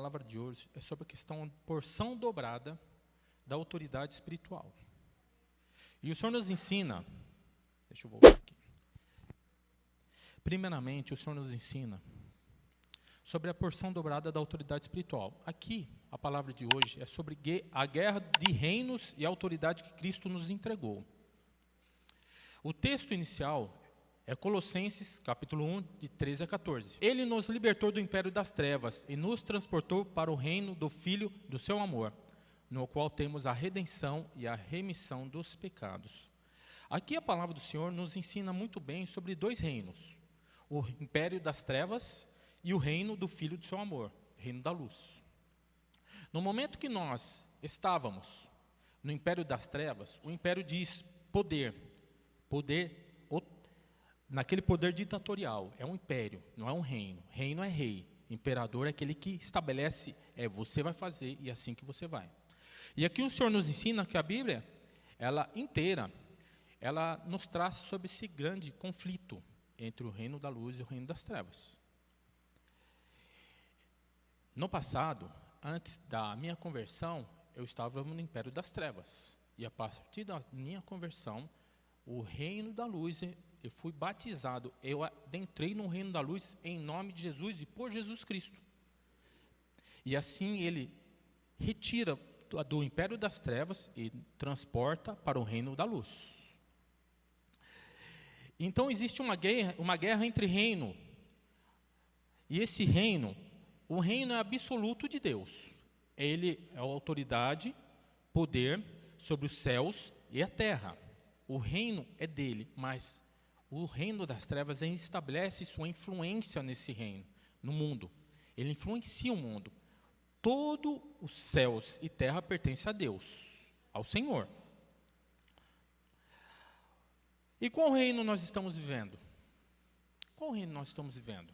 palavra de hoje é sobre a questão porção dobrada da autoridade espiritual. E o Senhor nos ensina, deixa eu voltar aqui. Primeiramente, o Senhor nos ensina sobre a porção dobrada da autoridade espiritual. Aqui, a palavra de hoje é sobre a guerra de reinos e a autoridade que Cristo nos entregou. O texto inicial é Colossenses, capítulo 1, de 13 a 14. Ele nos libertou do império das trevas e nos transportou para o reino do Filho do seu amor, no qual temos a redenção e a remissão dos pecados. Aqui a palavra do Senhor nos ensina muito bem sobre dois reinos, o império das trevas e o reino do Filho do seu amor, reino da luz. No momento que nós estávamos no império das trevas, o império diz poder, naquele poder ditatorial, é um império, não é um reino. Reino é rei, imperador é aquele que estabelece, você vai fazer e é assim que você vai. E aqui o Senhor nos ensina que a Bíblia, ela inteira, ela nos traça sobre esse grande conflito entre o reino da luz e o reino das trevas. No passado, antes da minha conversão, eu estava no império das trevas. E a partir da minha conversão, o reino da luz, eu fui batizado, eu adentrei no reino da luz em nome de Jesus e por Jesus Cristo. E assim ele retira do império das trevas e transporta para o reino da luz. Então existe uma guerra entre reino. E esse reino, o reino é absoluto de Deus. Ele é a autoridade, poder sobre os céus e a terra. O reino é dele, mas o reino das trevas estabelece sua influência nesse reino, no mundo. Ele influencia o mundo. Todos os céus e terra pertencem a Deus, ao Senhor. E qual reino nós estamos vivendo? Qual reino nós estamos vivendo?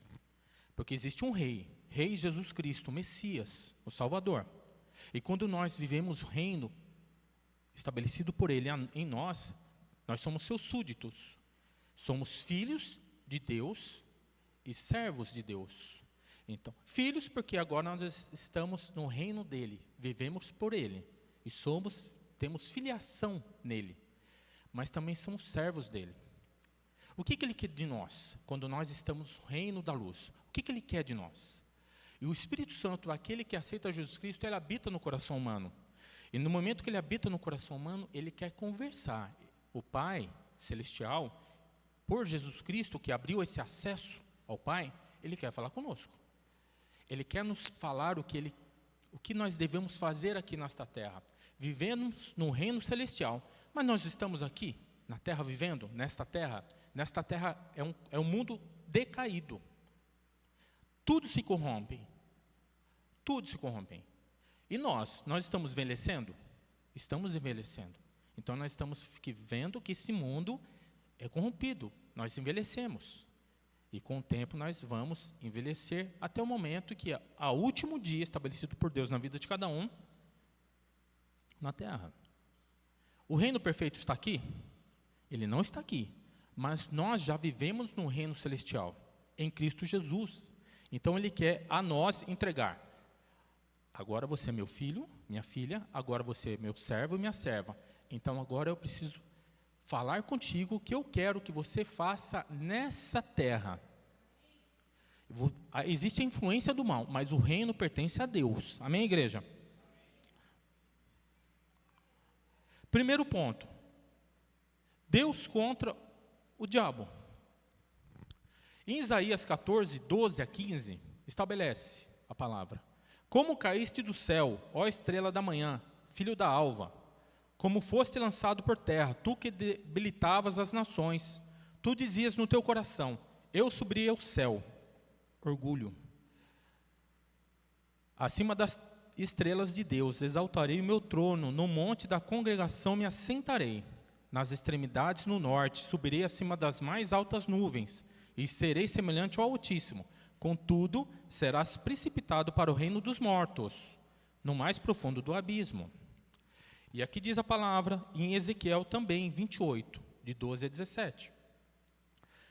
Porque existe um rei, Rei Jesus Cristo, o Messias, o Salvador. E quando nós vivemos o reino estabelecido por Ele em nós, nós somos seus súditos. Somos filhos de Deus e servos de Deus. Então, filhos porque agora nós estamos no reino dEle, vivemos por Ele. E temos filiação nele. Mas também somos servos dEle. O que Ele quer de nós, quando nós estamos no reino da luz? O que Ele quer de nós? E o Espírito Santo, aquele que aceita Jesus Cristo, ele habita no coração humano. E no momento que ele habita no coração humano, ele quer conversar. O Pai Celestial, por Jesus Cristo, que abriu esse acesso ao Pai, ele quer falar conosco. Ele quer nos falar o que nós devemos fazer aqui nesta terra. Vivemos no reino celestial, mas nós estamos aqui, na terra, vivendo, nesta terra. Nesta terra é um mundo decaído. Tudo se corrompe. Tudo se corrompe. E nós estamos envelhecendo? Estamos envelhecendo. Então nós estamos vendo que esse mundo é corrompido. Nós envelhecemos. E com o tempo nós vamos envelhecer até o momento que o último dia estabelecido por Deus na vida de cada um na terra. O reino perfeito está aqui? Ele não está aqui. Mas nós já vivemos no reino celestial, em Cristo Jesus. Então Ele quer a nós entregar. Agora você é meu filho, minha filha, agora você é meu servo e minha serva. Então agora eu preciso falar contigo o que eu quero que você faça nessa terra. Existe a influência do mal, mas o reino pertence a Deus. Amém, igreja? Primeiro ponto. Deus contra o diabo. Em Isaías 14, 12 a 15, estabelece a palavra. Como caíste do céu, ó estrela da manhã, filho da alva, como foste lançado por terra, tu que debilitavas as nações, tu dizias no teu coração, eu subiria ao céu, orgulho. Acima das estrelas de Deus, exaltarei o meu trono, no monte da congregação me assentarei, nas extremidades no norte, subirei acima das mais altas nuvens, e serei semelhante ao Altíssimo. Contudo, serás precipitado para o reino dos mortos, no mais profundo do abismo. E aqui diz a palavra, em Ezequiel também, 28, de 12 a 17.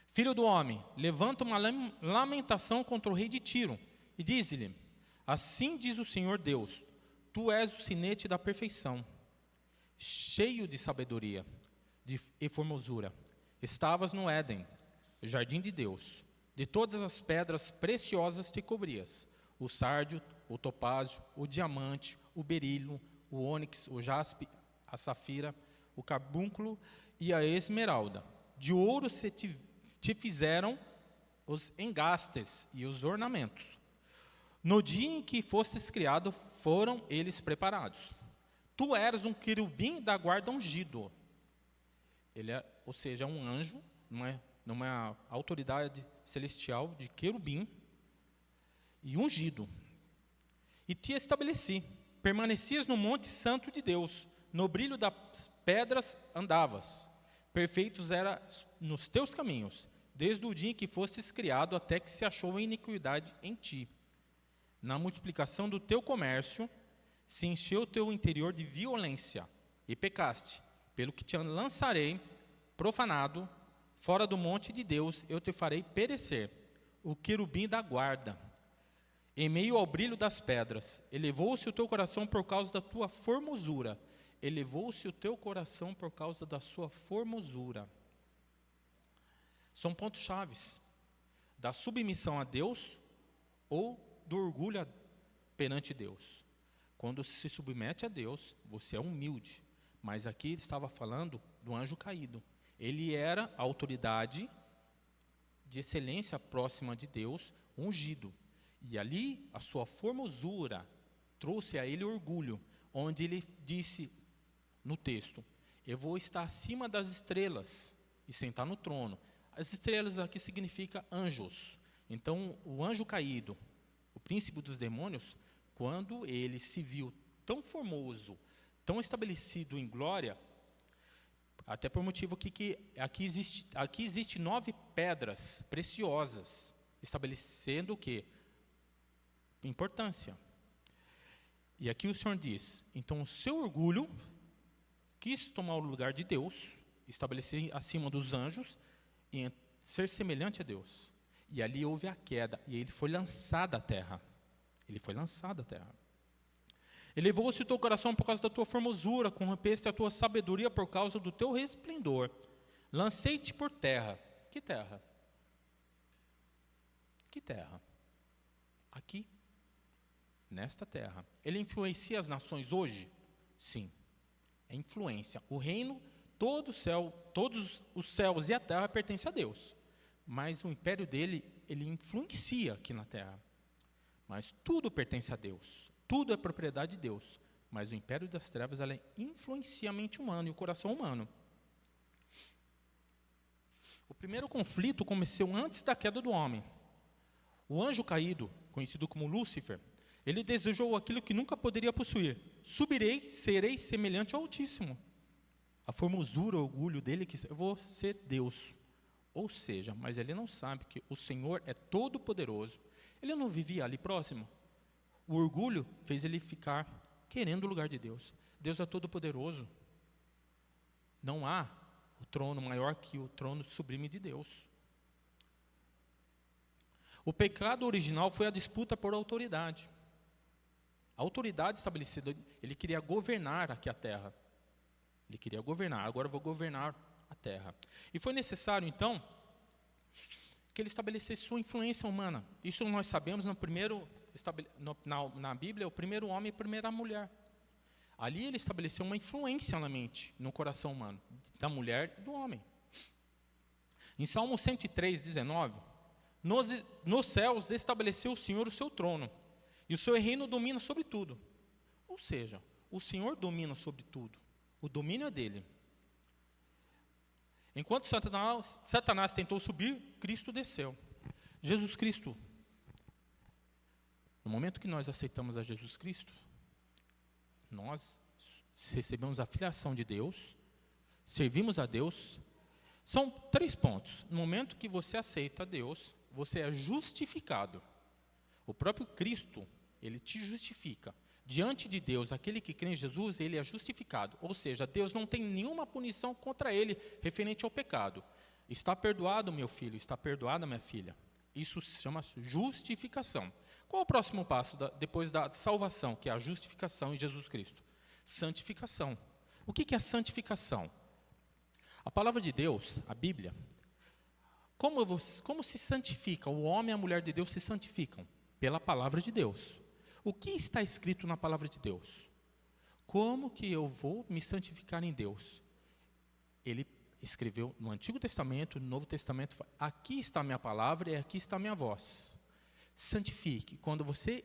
Filho do homem, levanta uma lamentação contra o rei de Tiro, e diz-lhe, Assim diz o Senhor Deus, tu és o sinete da perfeição, cheio de sabedoria e formosura. Estavas no Éden, jardim de Deus. De todas as pedras preciosas te cobrias: o sárdio, o topázio, o diamante, o berilo, o ônix, o jaspe, a safira, o carbúnculo e a esmeralda. De ouro te fizeram os engastes e os ornamentos. No dia em que fostes criado, foram eles preparados. Tu eras um querubim da guarda ungido. Ele é, ou seja, um anjo, numa autoridade celestial de querubim e ungido. E te estabeleci, permanecias no monte santo de Deus, no brilho das pedras andavas, perfeitos eram nos teus caminhos, desde o dia em que fostes criado até que se achou a iniquidade em ti. Na multiplicação do teu comércio, se encheu o teu interior de violência, e pecaste, pelo que te lançarei, profanado, fora do monte de Deus, eu te farei perecer, o querubim da guarda. Em meio ao brilho das pedras, elevou-se o teu coração por causa da tua formosura. Elevou-se o teu coração por causa da sua formosura. São pontos chaves da submissão a Deus ou do orgulho perante Deus. Quando se submete a Deus, você é humilde. Mas aqui ele estava falando do anjo caído. Ele era a autoridade de excelência próxima de Deus, ungido. E ali a sua formosura trouxe a ele orgulho, onde ele disse no texto: eu vou estar acima das estrelas e sentar no trono. As estrelas aqui significa anjos. Então o anjo caído, o príncipe dos demônios, quando ele se viu tão formoso, tão estabelecido em glória, até por motivo que aqui existe 9 pedras preciosas, estabelecendo o quê? Importância. E aqui o Senhor diz, então o seu orgulho quis tomar o lugar de Deus, estabelecer acima dos anjos e ser semelhante a Deus. E ali houve a queda, e ele foi lançado à terra. Ele foi lançado à terra. Elevou-se o teu coração por causa da tua formosura, corrompeste a tua sabedoria por causa do teu resplendor. Lancei-te por terra. Que terra? Que terra? Aqui, nesta terra. Ele influencia as nações hoje? Sim, é influência. O reino, todos os céus e a terra pertencem a Deus. Mas o império dele, ele influencia aqui na terra. Mas tudo pertence a Deus. Tudo é propriedade de Deus, mas o império das trevas ela influencia a mente humana e o coração humano. O primeiro conflito começou antes da queda do homem. O anjo caído, conhecido como Lúcifer, ele desejou aquilo que nunca poderia possuir. Subirei, serei semelhante ao Altíssimo. A formosura, o orgulho dele, que eu vou ser Deus. Ou seja, mas ele não sabe que o Senhor é todo poderoso. Ele não vivia ali próximo. O orgulho fez ele ficar querendo o lugar de Deus. Deus é todo poderoso. Não há o trono maior que o trono sublime de Deus. O pecado original foi a disputa por autoridade. A autoridade estabelecida, ele queria governar aqui a terra. Ele queria governar, agora eu vou governar a terra. E foi necessário, então, que ele estabelecesse sua influência humana. Isso nós sabemos na Bíblia, o primeiro homem e a primeira mulher. Ali ele estabeleceu uma influência na mente, no coração humano, da mulher e do homem. Em Salmo 103, 19, nos céus estabeleceu o Senhor o seu trono, e o seu reino domina sobre tudo. Ou seja, o Senhor domina sobre tudo, o domínio é dele. Enquanto Satanás tentou subir, Cristo desceu. Jesus Cristo, no momento que nós aceitamos a Jesus Cristo, nós recebemos a filiação de Deus, servimos a Deus. São 3 pontos. No momento que você aceita a Deus, você é justificado. O próprio Cristo, ele te justifica. Diante de Deus, aquele que crê em Jesus, ele é justificado. Ou seja, Deus não tem nenhuma punição contra ele referente ao pecado. Está perdoado, meu filho, está perdoada, minha filha. Isso se chama justificação. Qual o próximo passo depois da salvação, que é a justificação em Jesus Cristo? Santificação. O que é a santificação? A palavra de Deus, a Bíblia, como se santifica? O homem e a mulher de Deus se santificam? Pela palavra de Deus. O que está escrito na palavra de Deus? Como que eu vou me santificar em Deus? Ele escreveu no Antigo Testamento, no Novo Testamento, aqui está a minha palavra e aqui está a minha voz. Santifique. Quando você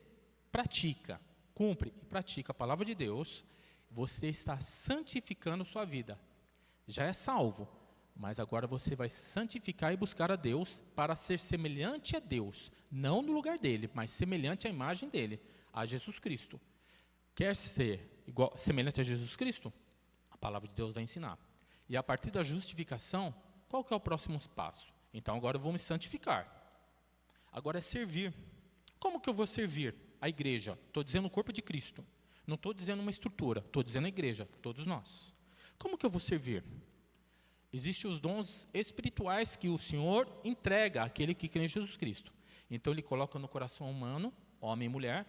pratica, cumpre e pratica a palavra de Deus, você está santificando sua vida. Já é salvo, mas agora você vai santificar e buscar a Deus para ser semelhante a Deus, não no lugar dele, mas semelhante à imagem dele, a Jesus Cristo. Quer ser semelhante a Jesus Cristo? A palavra de Deus vai ensinar. E a partir da justificação, qual que é o próximo passo? Então agora eu vou me santificar. Agora é servir. Como que eu vou servir a igreja? Estou dizendo o corpo de Cristo. Não estou dizendo uma estrutura, estou dizendo a igreja, todos nós. Como que eu vou servir? Existem os dons espirituais que o Senhor entrega àquele que crê em Jesus Cristo. Então Ele coloca no coração humano, homem e mulher.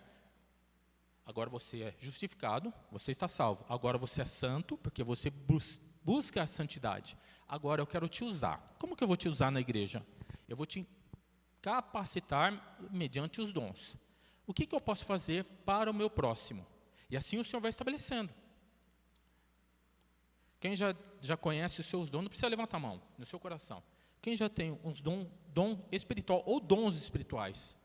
Agora você é justificado, você está salvo. Agora você é santo, porque você busca a santidade. Agora eu quero te usar. Como que eu vou te usar na igreja? Eu vou te capacitar mediante os dons. O que eu posso fazer para o meu próximo? E assim o Senhor vai estabelecendo. Quem já conhece os seus dons, não precisa levantar a mão no seu coração. Quem já tem uns dom espiritual ou dons espirituais?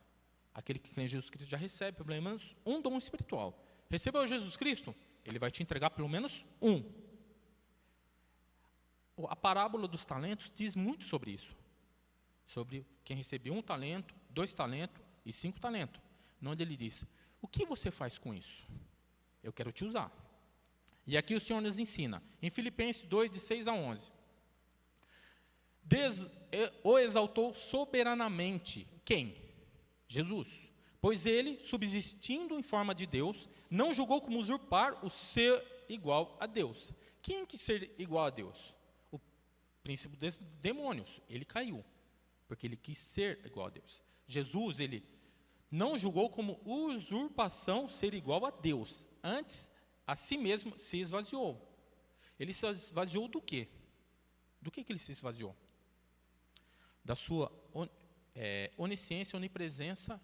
Aquele que crê em Jesus Cristo já recebe pelo menos um dom espiritual. Recebeu Jesus Cristo? Ele vai te entregar pelo menos um. A parábola dos talentos diz muito sobre isso. Sobre quem recebeu 1 talento, 2 talentos e 5 talentos. Onde ele diz, o que você faz com isso? Eu quero te usar. E aqui o Senhor nos ensina, em Filipenses 2, de 6 a 11. O exaltou soberanamente. Quem? Jesus. Pois ele, subsistindo em forma de Deus, não julgou como usurpar o ser igual a Deus. Quem quis ser igual a Deus? O príncipe dos demônios. Ele caiu, porque ele quis ser igual a Deus. Jesus, ele não julgou como usurpação ser igual a Deus. Antes, a si mesmo se esvaziou. Ele se esvaziou do quê? Do que ele se esvaziou? Da sua onisciência, onipresença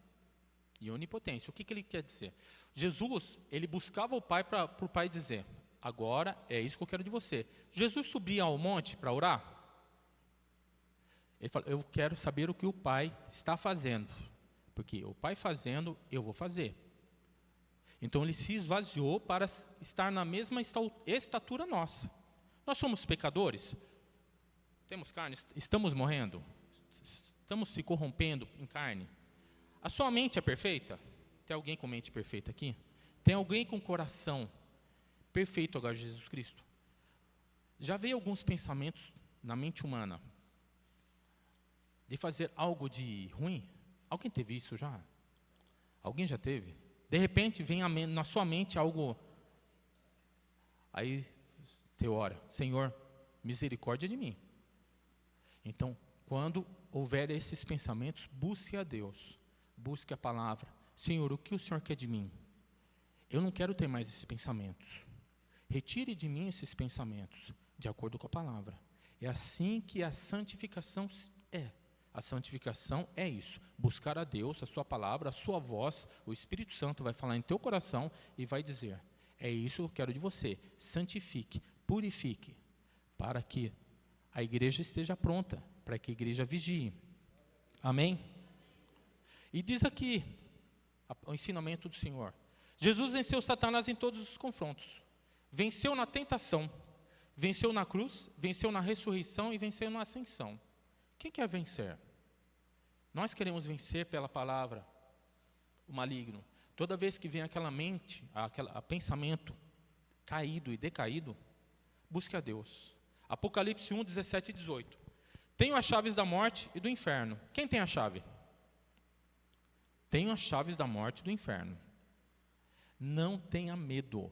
e onipotência. O que ele quer dizer? Jesus, ele buscava o Pai para o Pai dizer, agora é isso que eu quero de você. Jesus subia ao monte para orar? Ele falou, eu quero saber o que o Pai está fazendo, porque o Pai fazendo, eu vou fazer. Então ele se esvaziou para estar na mesma estatura nossa. Nós somos pecadores? Temos carne? Estamos morrendo? Estamos se corrompendo em carne? A sua mente é perfeita? Tem alguém com mente perfeita aqui? Tem alguém com coração perfeito agora de Jesus Cristo? Já veio alguns pensamentos na mente humana de fazer algo de ruim? Alguém teve isso já? Alguém já teve? De repente vem na sua mente algo, aí você ora, Senhor, misericórdia de mim. Então, quando houver esses pensamentos, busque a Deus, busque a palavra. Senhor, o que o Senhor quer de mim? Eu não quero ter mais esses pensamentos. Retire de mim esses pensamentos, de acordo com a palavra. É assim que a santificação é. A santificação é isso, buscar a Deus, a sua palavra, a sua voz, o Espírito Santo vai falar em teu coração e vai dizer, é isso que eu quero de você, santifique, purifique, para que a igreja esteja pronta, para que a igreja vigie. Amém? E diz aqui, o ensinamento do Senhor, Jesus venceu Satanás em todos os confrontos, venceu na tentação, venceu na cruz, venceu na ressurreição e venceu na ascensão. Quem quer vencer? Nós queremos vencer pela palavra, o maligno. Toda vez que vem aquela mente, aquele pensamento caído e decaído, busque a Deus. Apocalipse 1, 17 e 18. Tenho as chaves da morte e do inferno. Quem tem a chave? Tenho as chaves da morte e do inferno. Não tenha medo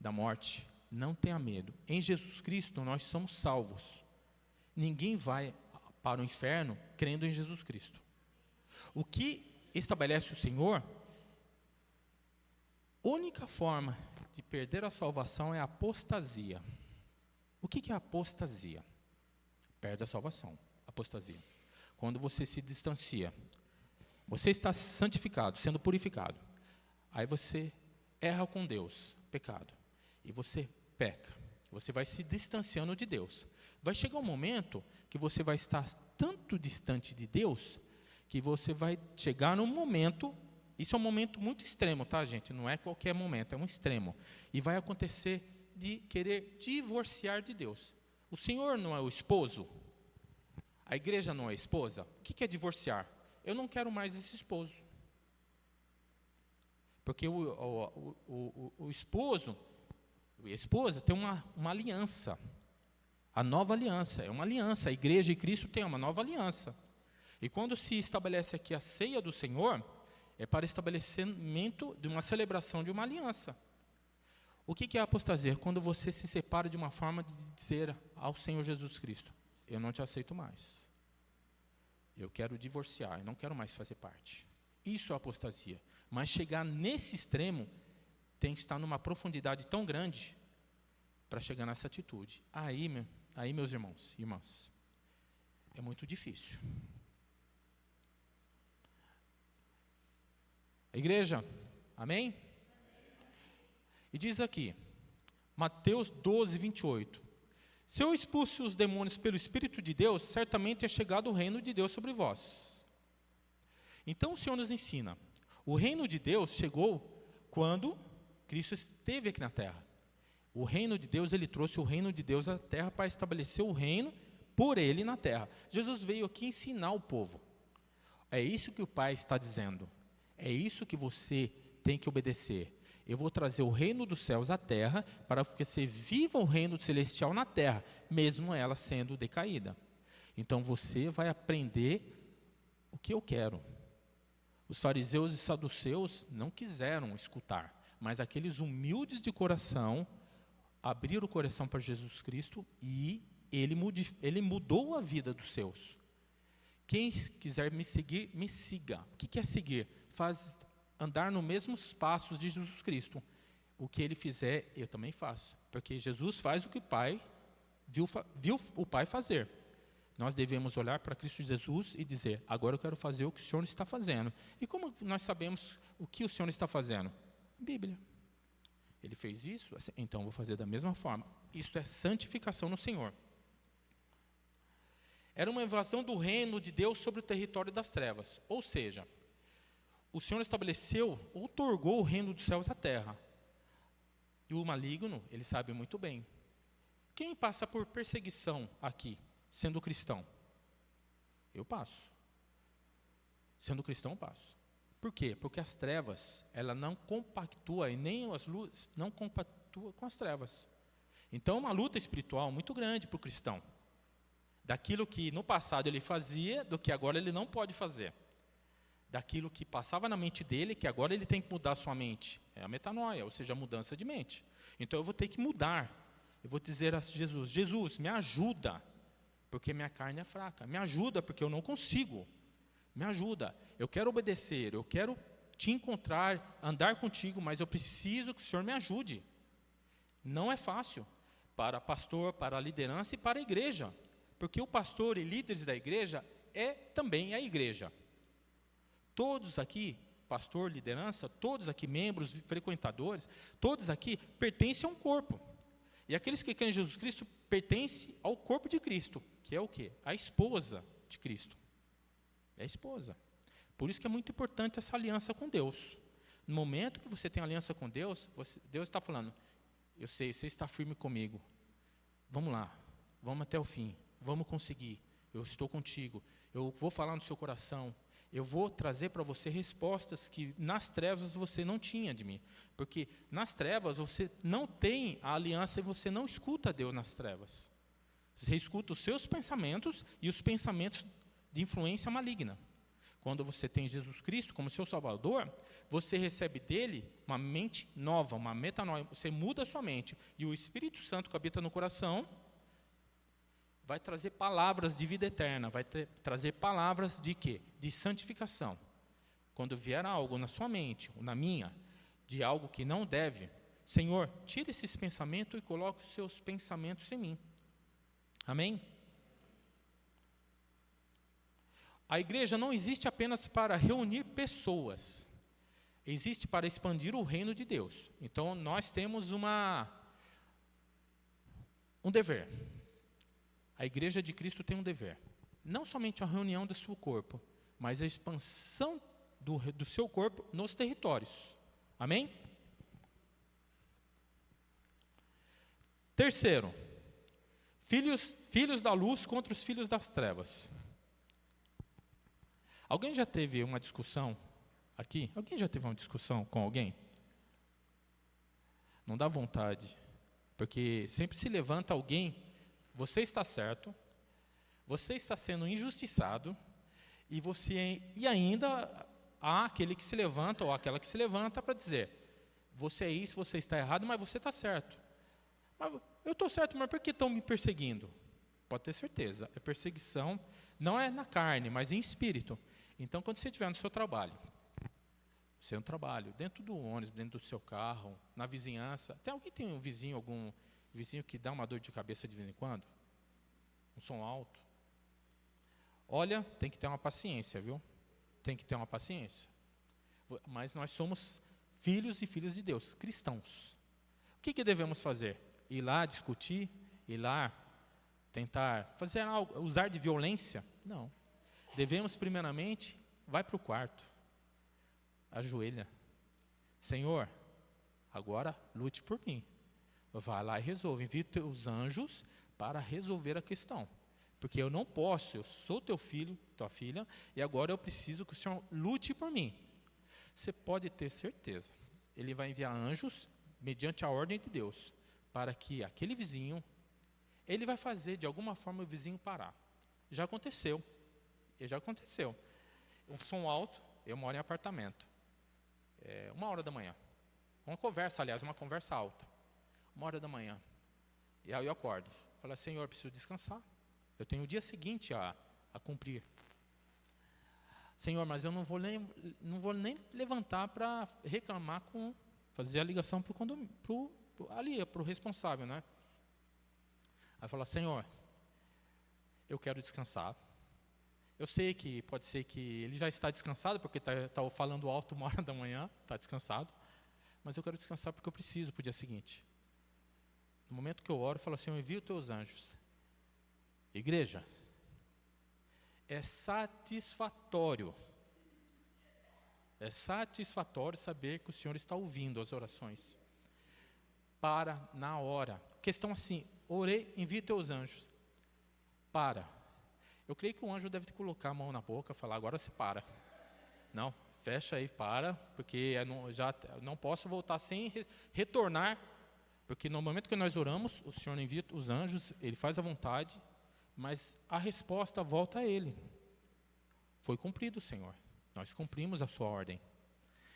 da morte. Não tenha medo. Em Jesus Cristo nós somos salvos. Ninguém vai para o inferno crendo em Jesus Cristo. O que estabelece o Senhor, única forma de perder a salvação é a apostasia. O que é apostasia? Perde a salvação, apostasia. Quando você se distancia, você está santificado, sendo purificado. Aí você erra com Deus, pecado. E você peca. Você vai se distanciando de Deus. Vai chegar um momento que você vai estar tanto distante de Deus, que você vai chegar num momento, isso é um momento muito extremo, tá, gente? Não é qualquer momento, é um extremo. E vai acontecer de querer divorciar de Deus. O Senhor não é o esposo? A igreja não é a esposa? O que é divorciar? Eu não quero mais esse esposo. Porque o esposo e a esposa têm uma aliança. A nova aliança, é uma aliança. A igreja e Cristo têm uma nova aliança. E quando se estabelece aqui a ceia do Senhor, é para estabelecimento de uma celebração de uma aliança. O que é apostasia? Quando você se separa de uma forma de dizer ao Senhor Jesus Cristo: eu não te aceito mais. Eu quero divorciar, eu não quero mais fazer parte. Isso é apostasia. Mas chegar nesse extremo, tem que estar numa profundidade tão grande para chegar nessa atitude. Aí, meus irmãos e irmãs, é muito difícil. A igreja, amém? E diz aqui, Mateus 12, 28. Se eu expulso os demônios pelo Espírito de Deus, certamente é chegado o reino de Deus sobre vós. Então o Senhor nos ensina, o reino de Deus chegou quando Cristo esteve aqui na terra. O reino de Deus, Ele trouxe o reino de Deus à terra para estabelecer o reino por Ele na terra. Jesus veio aqui ensinar o povo. É isso que o Pai está dizendo. É isso que você tem que obedecer. Eu vou trazer o reino dos céus à terra para que você viva o reino celestial na terra, mesmo ela sendo decaída. Então você vai aprender o que eu quero. Os fariseus e saduceus não quiseram escutar, mas aqueles humildes de coração abriram o coração para Jesus Cristo e ele mudou a vida dos seus. Quem quiser me seguir, me siga. O que é seguir? Faz andar nos mesmos passos de Jesus Cristo. O que Ele fizer, eu também faço. Porque Jesus faz o que o Pai viu o Pai fazer. Nós devemos olhar para Cristo Jesus e dizer: agora eu quero fazer o que o Senhor está fazendo. E como nós sabemos o que o Senhor está fazendo? Bíblia. Ele fez isso, então eu vou fazer da mesma forma. Isso é santificação no Senhor. Era uma invasão do reino de Deus sobre o território das trevas. Ou seja, o Senhor estabeleceu, outorgou o reino dos céus à terra. E o maligno, ele sabe muito bem. Quem passa por perseguição aqui, sendo cristão? Eu passo. Sendo cristão, eu passo. Por quê? Porque as trevas, ela não compactua, e nem as luzes não compactuam com as trevas. Então, é uma luta espiritual muito grande para o cristão. Daquilo que no passado ele fazia, do que agora ele não pode fazer. Daquilo que passava na mente dele, que agora ele tem que mudar a sua mente. É a metanoia, ou seja, a mudança de mente. Então eu vou ter que mudar. Eu vou dizer a Jesus: Jesus, me ajuda, porque minha carne é fraca. Me ajuda, porque eu não consigo. Me ajuda. Eu quero obedecer, eu quero te encontrar, andar contigo, mas eu preciso que o Senhor me ajude. Não é fácil para pastor, para a liderança e para a igreja. Porque o pastor e líderes da igreja é também a igreja. Todos aqui, pastor, liderança, todos aqui, membros, frequentadores, todos aqui pertencem a um corpo. E aqueles que creem em Jesus Cristo pertencem ao corpo de Cristo, que é o quê? A esposa de Cristo. É a esposa. Por isso que é muito importante essa aliança com Deus. No momento que você tem aliança com Deus, Deus está falando: eu sei, você está firme comigo. Vamos lá, vamos até o fim, vamos conseguir. Eu estou contigo, eu vou falar no seu coração. Eu vou trazer para você respostas que nas trevas você não tinha de mim. Porque nas trevas você não tem a aliança e você não escuta Deus nas trevas. Você escuta os seus pensamentos e os pensamentos de influência maligna. Quando você tem Jesus Cristo como seu Salvador, você recebe dele uma mente nova, uma metanoia. Você muda a sua mente. E o Espírito Santo que habita no coração vai trazer palavras de vida eterna, vai trazer palavras de quê? De santificação. Quando vier algo na sua mente, ou na minha, de algo que não deve, Senhor, tira esses pensamentos e coloque os seus pensamentos em mim. Amém? A igreja não existe apenas para reunir pessoas, existe para expandir o reino de Deus. Então, nós temos um dever. A igreja de Cristo tem um dever. Não somente a reunião do seu corpo, mas a expansão do seu corpo nos territórios. Amém? Terceiro, filhos da luz contra os filhos das trevas. Alguém já teve uma discussão aqui? Alguém já teve uma discussão com alguém? Não dá vontade, porque sempre se levanta alguém, você está certo, você está sendo injustiçado, e ainda há aquele que se levanta, ou aquela que se levanta para dizer, você é isso, você está errado, mas você está certo. Mas eu estou certo, mas por que estão me perseguindo? Pode ter certeza, a perseguição não é na carne, mas em espírito. Então, quando você estiver no seu trabalho, dentro do ônibus, dentro do seu carro, na vizinhança, alguém tem algum vizinho que dá uma dor de cabeça de vez em quando? Um som alto? Olha, tem que ter uma paciência, viu? Tem que ter uma paciência. Mas nós somos filhos e filhas de Deus, cristãos. O que devemos fazer? Ir lá discutir? Ir lá tentar fazer algo, usar de violência? Não. Devemos primeiramente, vai para o quarto, ajoelha. Senhor, agora lute por mim. Vai lá e resolve. Envie teus anjos para resolver a questão. Porque eu não posso, eu sou teu filho, tua filha, e agora eu preciso que o Senhor lute por mim. Você pode ter certeza. Ele vai enviar anjos, mediante a ordem de Deus, para que aquele vizinho, ele vai fazer de alguma forma o vizinho parar. Já aconteceu. Um som alto, eu moro em apartamento. 1h da manhã. Uma conversa alta. 1h da manhã. E aí eu acordo. Falo, Senhor, preciso descansar. Eu tenho o dia seguinte a cumprir. Senhor, mas eu não vou nem levantar para reclamar fazer a ligação para o responsável, né? Aí fala, Senhor, eu quero descansar. Eu sei que pode ser que ele já está descansado, porque está falando alto 1h da manhã, está descansado. Mas eu quero descansar porque eu preciso para o dia seguinte. No momento que eu oro, eu falo, Senhor, envia os teus anjos. Igreja, é satisfatório saber que o Senhor está ouvindo as orações. Para na hora. Questão assim, orei, envia teus anjos. Para. Eu creio que o anjo deve te colocar a mão na boca e falar, agora você para. Não, fecha aí, para, porque já não posso voltar sem retornar, porque no momento que nós oramos, o Senhor envia os anjos, Ele faz a vontade, mas a resposta volta a Ele. Foi cumprido, Senhor. Nós cumprimos a sua ordem.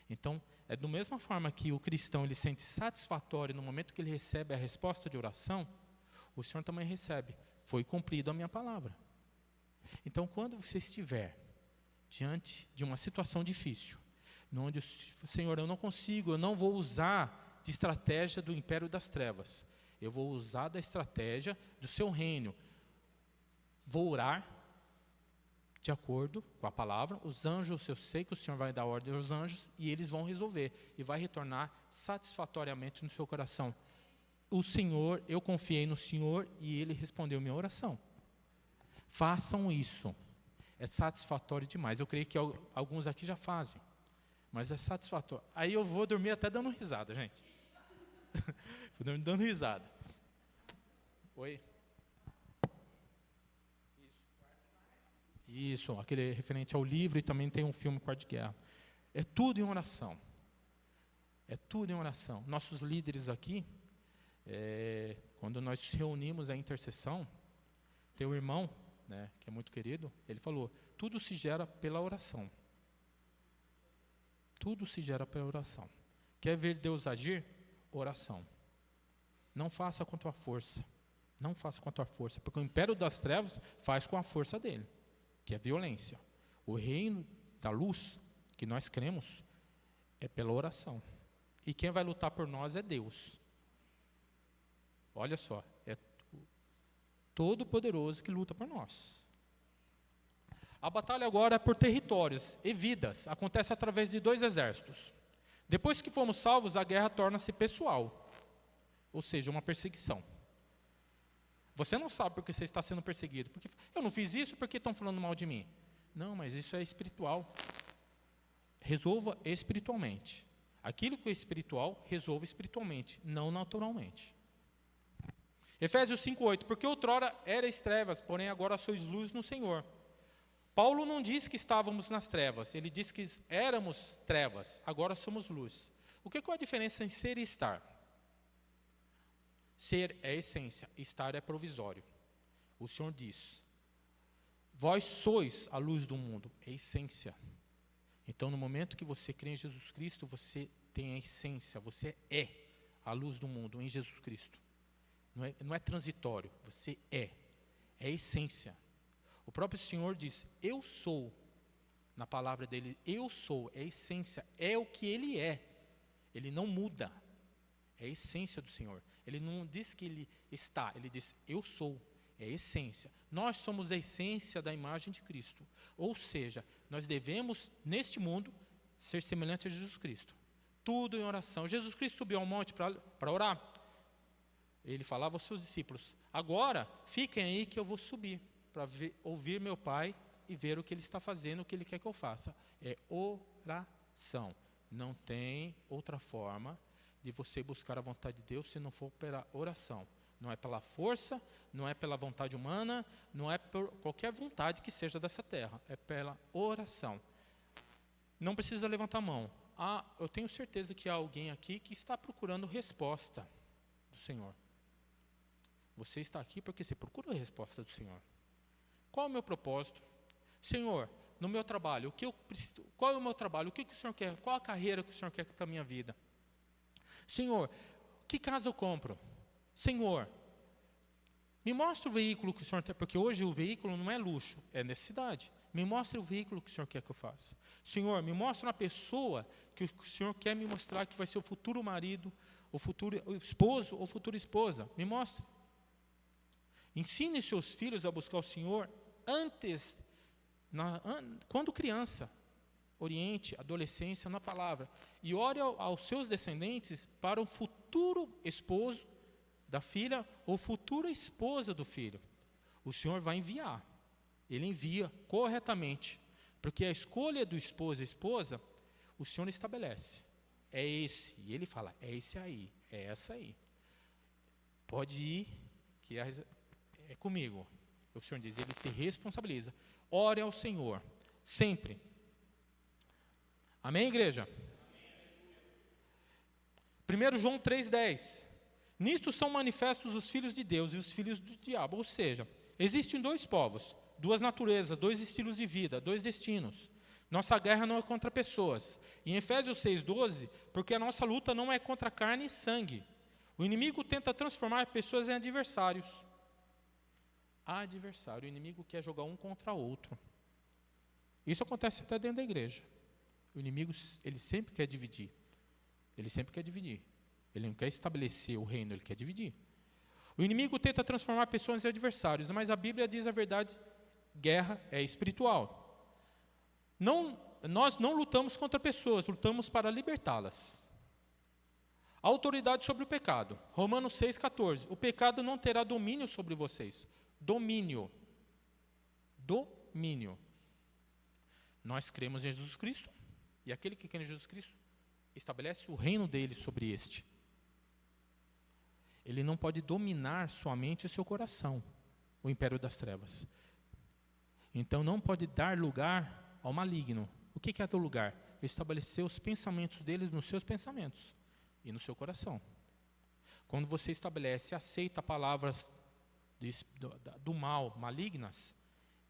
Então, é da mesma forma que o cristão ele sente satisfatório no momento que ele recebe a resposta de oração, o Senhor também recebe. Foi cumprido a minha palavra. Então, quando você estiver diante de uma situação difícil, onde, Senhor, eu não consigo, eu não vou usar de estratégia do império das trevas, eu vou usar da estratégia do seu reino. Vou orar de acordo com a palavra, os anjos, eu sei que o Senhor vai dar ordem aos anjos e eles vão resolver e vai retornar satisfatoriamente no seu coração. O Senhor, eu confiei no Senhor e Ele respondeu minha oração. Façam isso, é satisfatório demais. Eu creio que alguns aqui já fazem, mas é satisfatório. Aí eu vou dormir até dando risada, gente. Vou dormir dando risada. Oi? Isso, aquele referente ao livro, e também tem um filme Quarto de Guerra. É tudo em oração. É tudo em oração. Nossos líderes aqui, quando nós nos reunimos a intercessão, tem um irmão, né, que é muito querido, ele falou, tudo se gera pela oração. Tudo se gera pela oração. Quer ver Deus agir? Oração. Não faça com tua força. Não faça com a tua força, porque o império das trevas faz com a força dele, que é violência. O reino da luz, que nós cremos, é pela oração. E quem vai lutar por nós é Deus. Olha só, é Todo-Poderoso que luta por nós. A batalha agora é por territórios e vidas. Acontece através de 2 exércitos. Depois que fomos salvos, a guerra torna-se pessoal, ou seja, uma perseguição. Você não sabe porque você está sendo perseguido. Porque eu não fiz isso porque estão falando mal de mim. Não, mas isso é espiritual. Resolva espiritualmente. Aquilo que é espiritual, resolva espiritualmente, não naturalmente. Efésios 5:8, porque outrora erais trevas, porém agora sois luz no Senhor. Paulo não diz que estávamos nas trevas, ele diz que éramos trevas, agora somos luz. Qual é a diferença em ser e estar? Ser é essência, estar é provisório. O Senhor diz, vós sois a luz do mundo, é essência. Então, no momento que você crê em Jesus Cristo, você tem a essência, você é a luz do mundo em Jesus Cristo. Não é transitório, você é a essência. O próprio Senhor diz, eu sou, na palavra dele, eu sou, é a essência, é o que ele é. Ele não muda, é a essência do Senhor. Ele não diz que ele está, ele diz, eu sou, é a essência. Nós somos a essência da imagem de Cristo. Ou seja, nós devemos, neste mundo, ser semelhantes a Jesus Cristo. Tudo em oração. Jesus Cristo subiu ao monte para orar. Ele falava aos seus discípulos, agora fiquem aí que eu vou subir, para ouvir meu Pai e ver o que Ele está fazendo, o que Ele quer que eu faça. É oração. Não tem outra forma de você buscar a vontade de Deus se não for pela oração. Não é pela força, não é pela vontade humana, não é por qualquer vontade que seja dessa terra. É pela oração. Não precisa levantar a mão. Eu tenho certeza que há alguém aqui que está procurando resposta do Senhor. Você está aqui porque você procura a resposta do Senhor. Qual é o meu propósito? Senhor, no meu trabalho, qual é o meu trabalho? O que o Senhor quer? Qual a carreira que o Senhor quer para a minha vida? Senhor, que casa eu compro? Senhor, me mostra o veículo que o Senhor tem, porque hoje o veículo não é luxo, é necessidade. Me mostra o veículo que o Senhor quer que eu faça. Senhor, me mostra uma pessoa que o Senhor quer me mostrar que vai ser o futuro marido, o futuro esposo ou futura esposa. Me mostre. Ensine seus filhos a buscar o Senhor antes, quando criança, oriente, adolescência na palavra. E ore aos seus descendentes para o futuro esposo da filha ou futura esposa do filho. O Senhor vai enviar. Ele envia corretamente. Porque a escolha do esposo e esposa, o Senhor estabelece. É esse. E ele fala, é esse aí, é essa aí. Pode ir, que é comigo. O Senhor diz, ele se responsabiliza. Ore ao Senhor, sempre. Amém, igreja? 1 João 3,10. Nisto são manifestos os filhos de Deus e os filhos do diabo. Ou seja, existem 2 povos, 2 naturezas, 2 estilos de vida, 2 destinos. Nossa guerra não é contra pessoas. Em Efésios 6,12, porque a nossa luta não é contra carne e sangue. O inimigo tenta transformar pessoas em adversários. Adversário, o inimigo quer jogar um contra o outro. Isso acontece até dentro da igreja. O inimigo, ele sempre quer dividir. Ele sempre quer dividir. Ele não quer estabelecer o reino, ele quer dividir. O inimigo tenta transformar pessoas em adversários, mas a Bíblia diz a verdade, guerra é espiritual. Nós não lutamos contra pessoas, lutamos para libertá-las. Autoridade sobre o pecado. Romanos 6,14. O pecado não terá domínio sobre vocês. Domínio. Nós cremos em Jesus Cristo, e aquele que crê em Jesus Cristo estabelece o reino dele sobre este. Ele não pode dominar sua mente e seu coração, o império das trevas. Então não pode dar lugar ao maligno. O que é dar lugar? Estabelecer os pensamentos dele nos seus pensamentos e no seu coração. Quando você estabelece e aceita palavras do mal, malignas,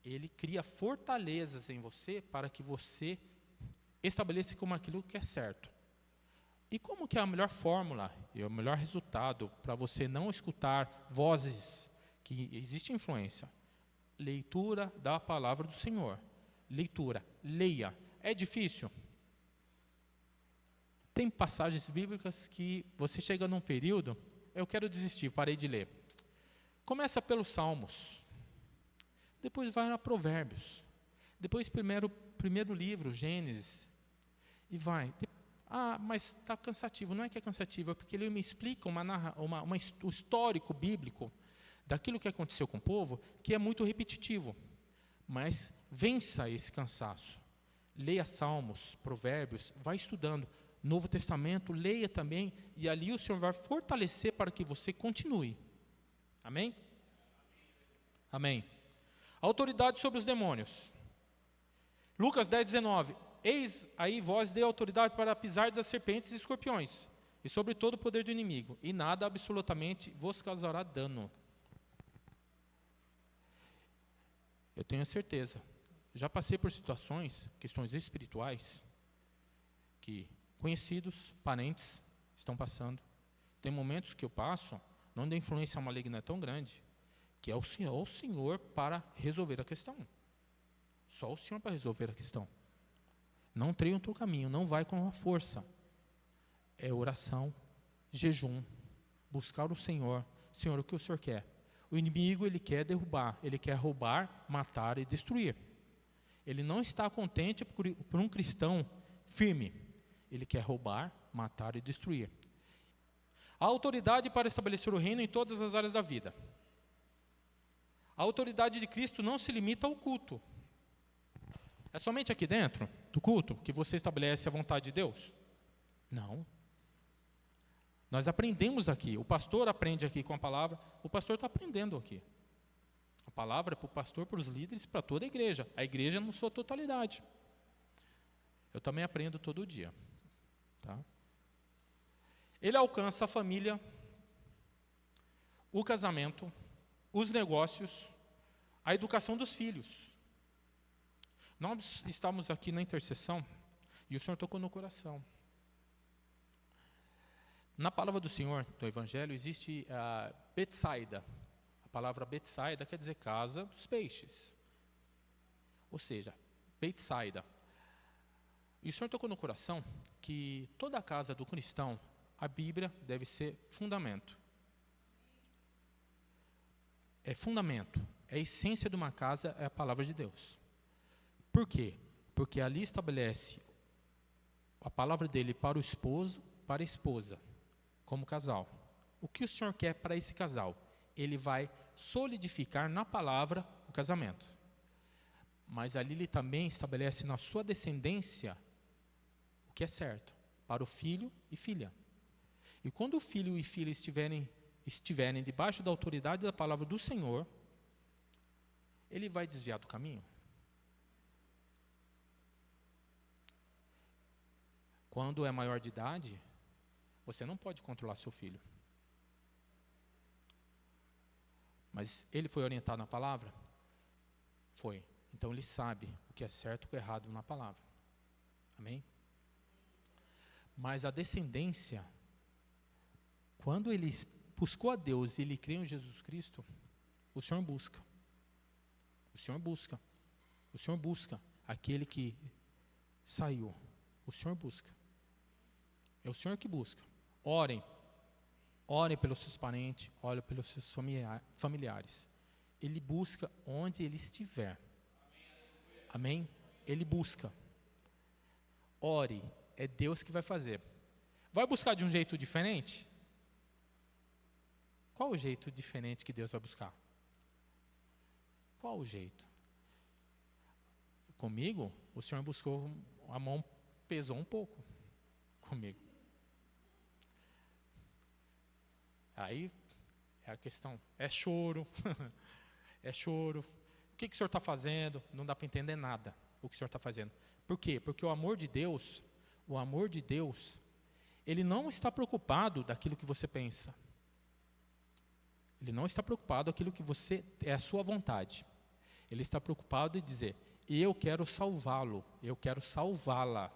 ele cria fortalezas em você para que você estabeleça como aquilo que é certo. E como que é a melhor fórmula e o melhor resultado para você não escutar vozes que existe influência. Leitura da palavra do Senhor. Leitura, leia. É difícil? Tem passagens bíblicas que você chega num período, eu quero desistir, parei de ler. Começa pelos Salmos, depois vai a Provérbios, depois primeiro livro, Gênesis, e vai. Mas está cansativo. Não é que é cansativo, é porque ele me explica o histórico bíblico daquilo que aconteceu com o povo, que é muito repetitivo. Mas vença esse cansaço. Leia Salmos, Provérbios, vai estudando. Novo Testamento, leia também, e ali o Senhor vai fortalecer para que você continue. Amém? Amém. Autoridade sobre os demônios. Lucas 10, 19. Eis aí vós dei autoridade para pisardes as serpentes e escorpiões, e sobre todo o poder do inimigo, e nada absolutamente vos causará dano. Eu tenho certeza, já passei por questões espirituais, que conhecidos, parentes estão passando. Tem momentos que eu passo, onde a influência maligna é tão grande, que é o Senhor para resolver a questão. Só o Senhor para resolver a questão. Não treine outro caminho, não vai com a força. É oração, jejum, buscar o Senhor. Senhor, o que o Senhor quer? O inimigo, ele quer derrubar, ele quer roubar, matar e destruir. Ele não está contente por um cristão firme. Ele quer roubar, matar e destruir. A autoridade para estabelecer o reino em todas as áreas da vida. A autoridade de Cristo não se limita ao culto. É somente aqui dentro do culto que você estabelece a vontade de Deus? Não. Nós aprendemos aqui, o pastor aprende aqui com a palavra, o pastor está aprendendo aqui. A palavra é para o pastor, para os líderes, para toda a igreja na sua totalidade. Eu também aprendo todo dia. Tá? Ele alcança a família, o casamento, os negócios, a educação dos filhos. Nós estamos aqui na intercessão e o Senhor tocou no coração. Na palavra do Senhor, do Evangelho, existe a Betsaida. A palavra Betsaida quer dizer casa dos peixes. Ou seja, Betsaida. E o Senhor tocou no coração que toda a casa do cristão, a Bíblia deve ser fundamento. É fundamento. É a essência de uma casa, é a palavra de Deus. Por quê? Porque ali estabelece a palavra dele para o esposo, para a esposa, como casal. O que o Senhor quer para esse casal? Ele vai solidificar na palavra o casamento. Mas ali ele também estabelece na sua descendência o que é certo, para o filho e filha. E quando o filho e filha estiverem debaixo da autoridade da palavra do Senhor, ele vai desviar do caminho? Quando é maior de idade, você não pode controlar seu filho. Mas ele foi orientado na palavra? Foi. Então ele sabe o que é certo e o que é errado na palavra. Amém? Mas a descendência, quando ele buscou a Deus e ele creu em Jesus Cristo, o Senhor busca. O Senhor busca. O Senhor busca aquele que saiu. O Senhor busca. É o Senhor que busca. Orem. Orem pelos seus parentes, orem pelos seus familiares. Ele busca onde ele estiver. Amém? Ele busca. Ore. É Deus que vai fazer. Vai buscar de um jeito diferente? Qual o jeito diferente que Deus vai buscar? Qual o jeito? Comigo, o Senhor buscou, a mão pesou um pouco comigo. Aí é a questão, é choro, é choro. O que o Senhor está fazendo? Não dá para entender nada o que o Senhor está fazendo. Por quê? Porque o amor de Deus, Ele não está preocupado daquilo que você pensa. Ele não está preocupado daquilo que você é a sua vontade. Ele está preocupado em dizer, eu quero salvá-lo, eu quero salvá-la.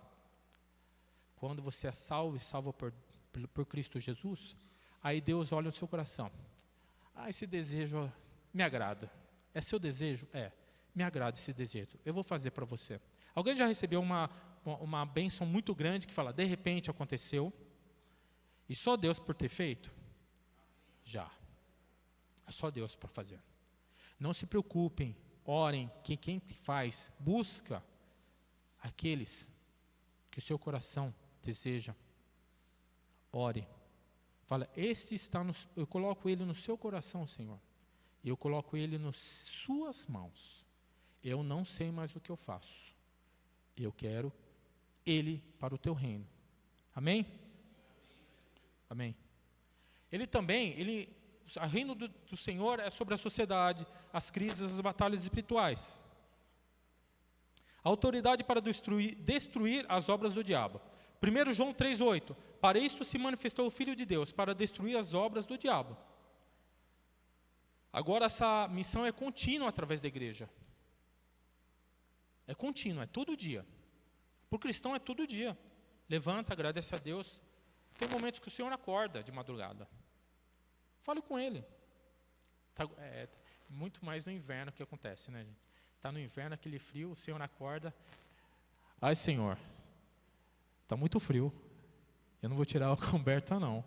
Quando você é salvo e salvo por Cristo Jesus, aí Deus olha o seu coração. Esse desejo Me agrada. É seu desejo? É. Me agrada esse desejo. Eu vou fazer para você. Alguém já recebeu uma bênção muito grande que fala, de repente aconteceu, e só Deus por ter feito? Já. É só Deus para fazer. Não se preocupem, orem, que quem faz, busca aqueles que o seu coração deseja. Ore. Fala, eu coloco ele no seu coração, Senhor. E eu coloco ele nas suas mãos. Eu não sei mais o que eu faço. Eu quero ele para o teu reino. Amém? Amém. O reino do Senhor é sobre a sociedade, as crises, as batalhas espirituais. A autoridade para destruir as obras do diabo. 1 João 3,8. Para isto se manifestou o Filho de Deus, para destruir as obras do diabo. Agora essa missão é contínua através da igreja. É contínua, é todo dia. Para o cristão é todo dia. Levanta, agradece a Deus. Tem momentos que o Senhor acorda de madrugada. Fale com Ele. Muito mais no inverno que acontece, né, gente? Está no inverno, aquele frio, o Senhor acorda. Ai, Senhor, está muito frio. Eu não vou tirar a coberta, não.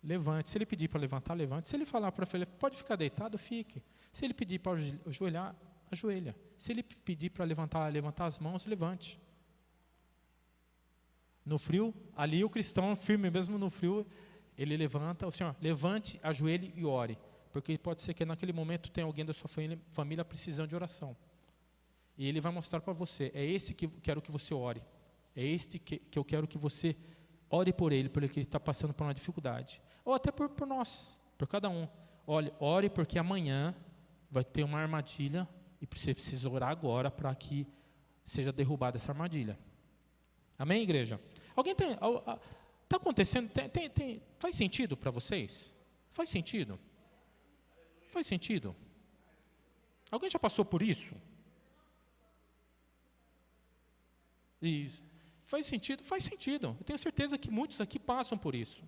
Levante. Se Ele pedir para levantar, levante. Se Ele falar para ele, pode ficar deitado, fique. Se Ele pedir para ajoelhar, ajoelha. Se Ele pedir para levantar as mãos, levante. No frio, ali o cristão firme, mesmo no frio, ele levanta, o Senhor, levante, ajoelhe e ore. Porque pode ser que naquele momento tenha alguém da sua família precisando de oração. E Ele vai mostrar para você, é esse que eu quero que você ore. É este que eu quero que você ore por ele, porque ele está passando por uma dificuldade. Ou até por nós, por cada um. Olha, ore porque amanhã vai ter uma armadilha e você precisa orar agora para que seja derrubada essa armadilha. Amém, igreja? Alguém tem... Está acontecendo? Faz sentido para vocês? Faz sentido? Faz sentido? Alguém já passou por isso? Isso. Faz sentido? Faz sentido. Eu tenho certeza que muitos aqui passam por isso.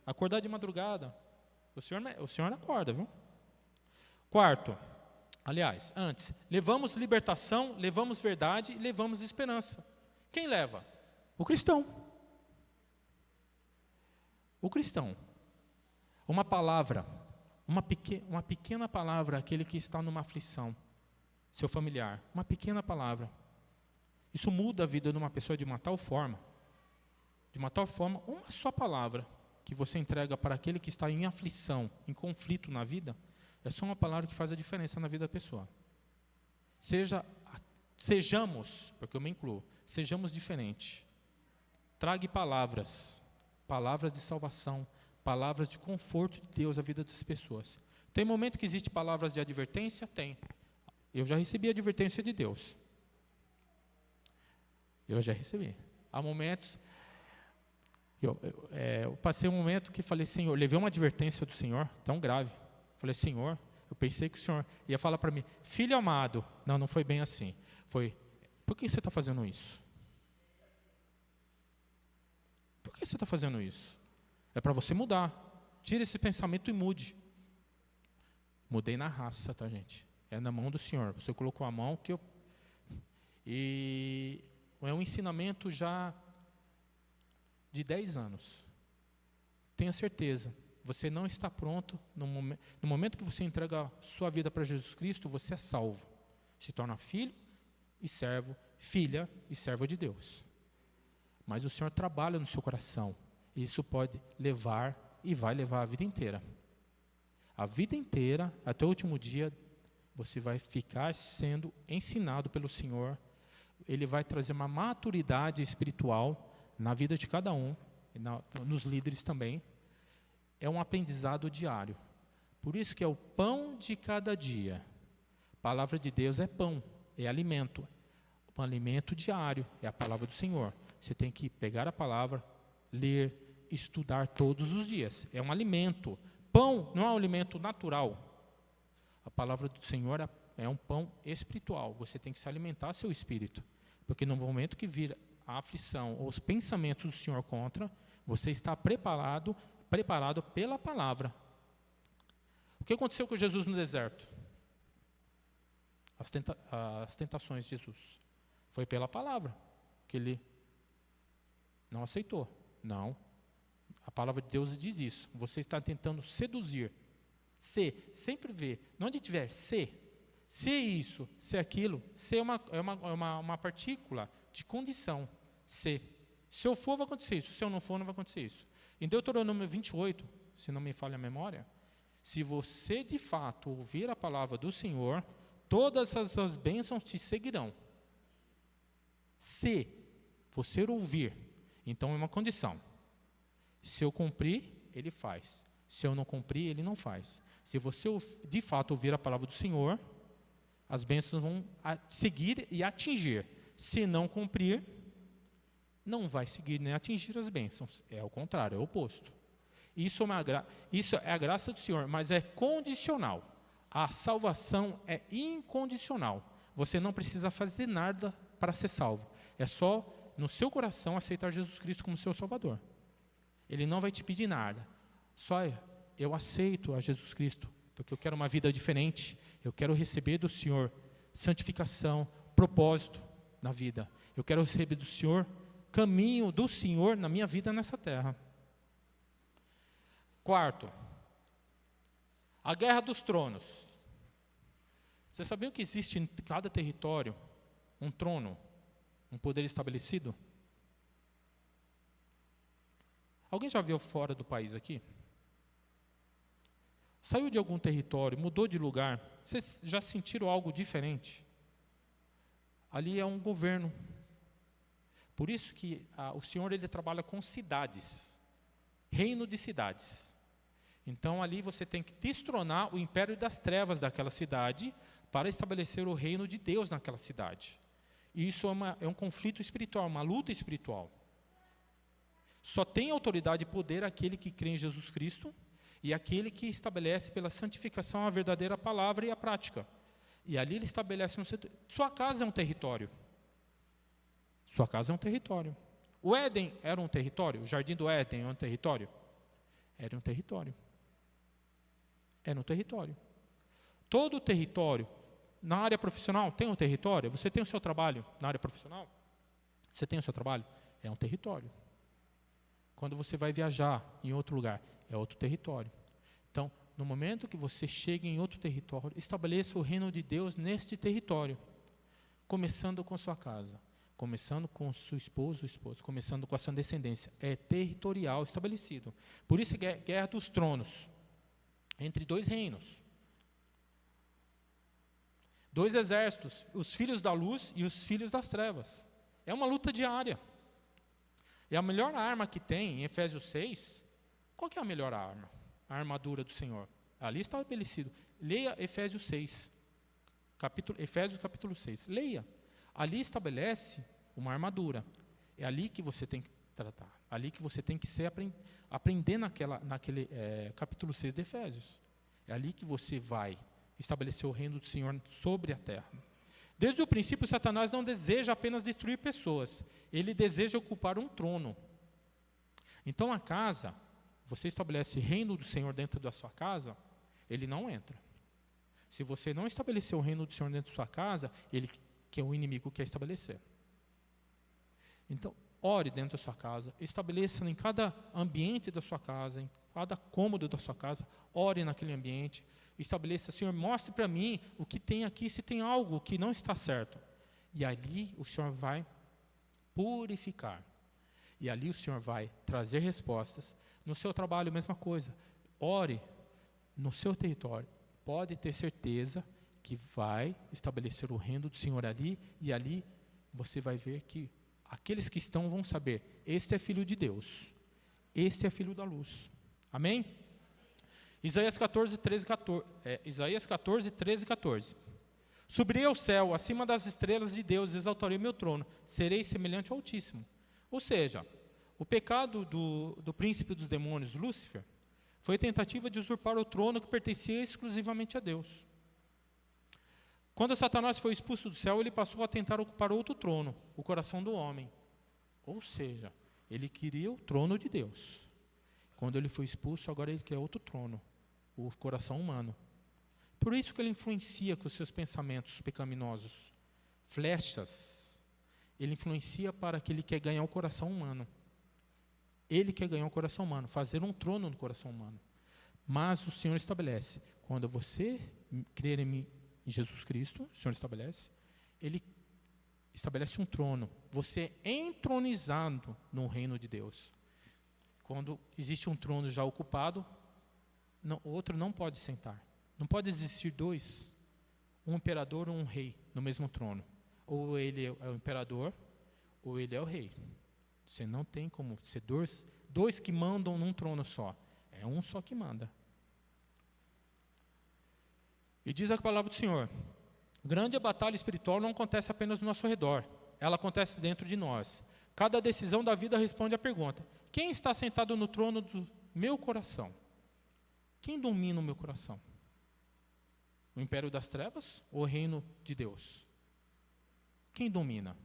Acordar de madrugada. O senhor acorda, viu? Quarto, aliás, antes, levamos libertação, levamos verdade e levamos esperança. Quem leva? O cristão. O cristão. Uma palavra, uma pequena palavra, aquele que está numa aflição, seu familiar, uma pequena palavra. Isso muda a vida de uma pessoa de uma tal forma, uma só palavra que você entrega para aquele que está em aflição, em conflito na vida, é só uma palavra que faz a diferença na vida da pessoa. Sejamos, porque eu me incluo, sejamos diferentes. Traga palavras de salvação, palavras de conforto de Deus à vida das pessoas. Tem momento que existe palavras de advertência? Tem. Eu já recebi advertência de Deus. Eu já recebi. Há momentos, eu passei um momento que falei, Senhor, levei uma advertência do Senhor, tão grave. Falei, Senhor, eu pensei que o Senhor ia falar para mim, filho amado. Não foi bem assim. Foi, por que você está fazendo isso? Por que você está fazendo isso? É para você mudar. Tira esse pensamento e mude. Mudei na raça, tá, gente? É na mão do Senhor. Você colocou a mão que eu... E é um ensinamento já de 10 anos. Tenha certeza, você não está pronto. No momento que você entrega a sua vida para Jesus Cristo, você é salvo. Se torna filho e servo, filha e servo de Deus. Mas o Senhor trabalha no seu coração. Isso pode levar e vai levar a vida inteira. A vida inteira, até o último dia, você vai ficar sendo ensinado pelo Senhor. Ele vai trazer uma maturidade espiritual na vida de cada um, e nos líderes também. É um aprendizado diário. Por isso que é o pão de cada dia. A palavra de Deus é pão, é alimento. Um alimento diário, é a palavra do Senhor. Você tem que pegar a palavra, ler, estudar todos os dias. É um alimento. Pão não é um alimento natural. A palavra do Senhor é um pão espiritual. Você tem que se alimentar seu espírito. Porque no momento que vir a aflição ou os pensamentos do Senhor contra, você está preparado pela palavra. O que aconteceu com Jesus no deserto? As tentações de Jesus. Foi pela palavra que ele não aceitou. Não. A palavra de Deus diz isso. Você está tentando seduzir. Sempre vê. Onde tiver, se isso, se aquilo, se é uma partícula de condição. Se eu for, vai acontecer isso. Se eu não for, não vai acontecer isso. Em Deuteronômio 28, se não me falha a memória, se você de fato ouvir a palavra do Senhor, todas as bênçãos te seguirão. Se você ouvir, então é uma condição. Se eu cumprir, ele faz. Se eu não cumprir, ele não faz. Se você de fato ouvir a palavra do Senhor, as bênçãos vão seguir e atingir. Se não cumprir, não vai seguir nem atingir as bênçãos. É o contrário, é o oposto. Isso é a graça do Senhor, mas é condicional. A salvação é incondicional. Você não precisa fazer nada para ser salvo. É só no seu coração aceitar Jesus Cristo como seu Salvador. Ele não vai te pedir nada. Só eu aceito a Jesus Cristo, porque eu quero uma vida diferente. Eu quero receber do Senhor santificação, propósito na vida. Eu quero receber do Senhor caminho do Senhor na minha vida nessa terra. Quarto, a guerra dos tronos. Você sabia que existe em cada território um trono, um poder estabelecido? Alguém já viu fora do país aqui? Saiu de algum território, mudou de lugar, vocês já sentiram algo diferente? Ali é um governo. Por isso que o Senhor ele trabalha com cidades, reino de cidades. Então ali você tem que destronar o império das trevas daquela cidade para estabelecer o reino de Deus naquela cidade. E isso é um conflito espiritual, uma luta espiritual. Só tem autoridade e poder aquele que crê em Jesus Cristo e aquele que estabelece pela santificação a verdadeira palavra e a prática. E ali ele estabelece um setor. Sua casa é um território. Sua casa é um território. O Éden era um território? O jardim do Éden era um território? Era um território. Era um território. Todo o território, na área profissional, tem um território? Você tem o seu trabalho na área profissional? Você tem o seu trabalho? É um território. Quando você vai viajar em outro lugar, é outro território. Então, no momento que você chega em outro território, estabeleça o reino de Deus neste território. Começando com sua casa, começando com seu esposo, começando com a sua descendência. É territorial estabelecido. Por isso é guerra dos tronos. Entre dois reinos. Dois exércitos, os filhos da luz e os filhos das trevas. É uma luta diária. E a melhor arma que tem, em Efésios 6, qual que é a melhor arma? A armadura do Senhor. Ali está estabelecido. Leia Efésios 6. Efésios capítulo 6. Leia. Ali estabelece uma armadura. É ali que você tem que tratar. Ali que você tem que aprender naquele capítulo 6 de Efésios. É ali que você vai estabelecer o reino do Senhor sobre a terra. Desde o princípio, Satanás não deseja apenas destruir pessoas. Ele deseja ocupar um trono. Então a casa, você estabelece reino do Senhor dentro da sua casa, ele não entra. Se você não estabelecer o reino do Senhor dentro da sua casa, ele que é o inimigo quer estabelecer. Então, ore dentro da sua casa, estabeleça em cada ambiente da sua casa, em cada cômodo da sua casa, ore naquele ambiente, estabeleça, Senhor, mostre para mim o que tem aqui, se tem algo que não está certo. E ali o Senhor vai purificar. E ali o Senhor vai trazer respostas. No seu trabalho, mesma coisa. Ore no seu território. Pode ter certeza que vai estabelecer o reino do Senhor ali, e ali você vai ver que aqueles que estão vão saber, este é filho de Deus, este é filho da luz. Amém? Isaías 14, 13, 14. Subirei ao céu, acima das estrelas de Deus, exaltarei meu trono, serei semelhante ao Altíssimo. Ou seja, o pecado do príncipe dos demônios, Lúcifer, foi a tentativa de usurpar o trono que pertencia exclusivamente a Deus. Quando Satanás foi expulso do céu, ele passou a tentar ocupar outro trono, o coração do homem. Ou seja, ele queria o trono de Deus. Quando ele foi expulso, agora ele quer outro trono, o coração humano. Por isso que ele influencia com os seus pensamentos pecaminosos. Flechas. Ele influencia para que ele quer ganhar o coração humano. Ele quer ganhar o coração humano, fazer um trono no coração humano. Mas o Senhor estabelece, quando você crer em mim, em Jesus Cristo, o Senhor estabelece, Ele estabelece um trono. Você é entronizado no reino de Deus. Quando existe um trono já ocupado, outro não pode sentar. Não pode existir dois, um imperador ou um rei no mesmo trono. Ou ele é o imperador, ou ele é o rei. Você não tem como ser dois que mandam num trono só. É um só que manda. E diz a palavra do Senhor: grande batalha espiritual não acontece apenas no nosso redor, ela acontece dentro de nós. Cada decisão da vida responde à pergunta: quem está sentado no trono do meu coração? Quem domina o meu coração? O império das trevas ou o reino de Deus? Quem domina?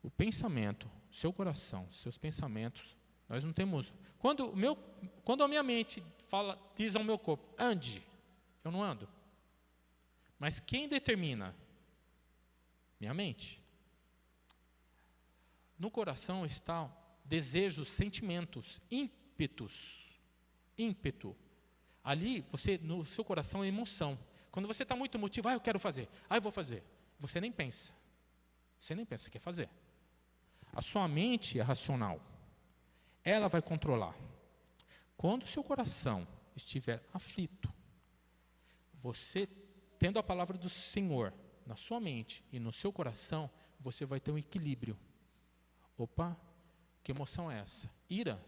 O pensamento, seu coração, seus pensamentos, nós não temos. Quando a minha mente diz ao meu corpo, ande, eu não ando. Mas quem determina? Minha mente. No coração está desejos, sentimentos, ímpeto. Ali, no seu coração é emoção. Quando você está muito emotivo, eu quero fazer, eu vou fazer. Você nem pensa, você quer fazer. A sua mente é racional. Ela vai controlar. Quando o seu coração estiver aflito, você, tendo a palavra do Senhor na sua mente e no seu coração, você vai ter um equilíbrio. Opa, que emoção é essa? Ira?